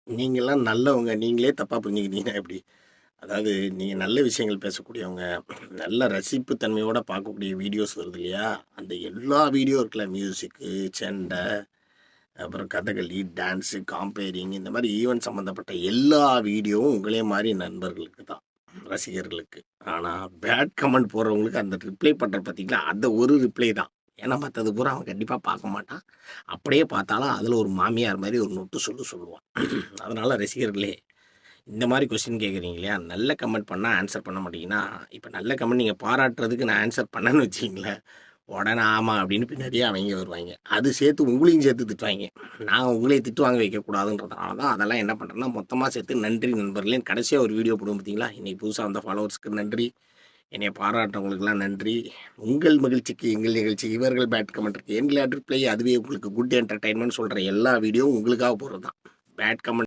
நீங்கலாம் நல்லவங்க. நீங்களே தப்பா புரிஞ்சுக்கிட்டீங்கன்னா எப்படி? அதாவது நீங்க நல்ல விஷயங்கள் பேசக்கூடியவங்க, நல்ல ரசிப்பு தன்மையோட பார்க்கக்கூடிய வீடியோஸ் வருது இல்லையா? அந்த எல்லா வீடியோ இருக்குல்ல, மியூசிக்கு, சண்டை, அப்புறம் கதகளி, டான்ஸு, காம்பேரிங் இந்த மாரி ஈவென்ட் சம்மந்தப்பட்ட எல்லா வீடியோவும் உங்களே மாரி நண்பர்களுக்கு தான், ரசிகர்களுக்கு. ஆனா, பேட் கமெண்ட் போடுறவங்களுக்கு அந்த ரிப்ளை பண்ற பார்த்தீங்களா, அந்த ஒரு ரிப்ளை தான். ஏன்னா மத்தது பூரா அவன் கண்டிப்பா பார்க்க மாட்டான். அப்படியே பார்த்தாலும் அதில ஒரு மாமியார் மாரி ஒரு நொட்டு சொல்லுவான். அதனால ரசிகர்களே, இந்த மாரி கொஸ்டின் கேட்குறீங்க இல்லையா? நல்ல கமெண்ட் பண்ணா ஆன்சர் பண்ண மாட்டீங்கன்னா, இப்ப நல்ல கமெண்ட் நீங்க பாராட்டுறதுக்கு நான் ஆன்சர் பண்ணேன்னு வச்சுக்கங்களேன், உடனே ஆமா அப்படின்னு பின்னாடியே அவைங்க வருவாய்ங்க. அது சேர்த்து உங்களையும் சேர்த்து திட்டுவாய்ங்க. நான் உங்களே திட்டு வாங்க வைக்கக்கூடாதுன்றதுனால தான் அதெல்லாம் என்ன பண்ணுறேன்னா, மொத்தமா சேர்த்து நன்றி நண்பர்களேன்னு கடைசியா ஒரு வீடியோ போடுவோம் பார்த்தீங்களா? இன்னைக்கு புதுசா வந்த ஃபாலோவர்ஸ்க்கு நன்றி. என்னைய பாராட்டுறவங்களுக்கெல்லாம் நன்றி. உங்கள் மகிழ்ச்சிக்கு எங்கள் நிகழ்ச்சி. இவர்கள் பேட் கமெண்ட்ருக்கு என் ரிப்ளை அதுவே உங்களுக்கு குட் என்டர்டெயின்மென்ட் சொல்ற எல்லா வீடியோவும் உங்களுக்காக போடுறது தான். Bad comment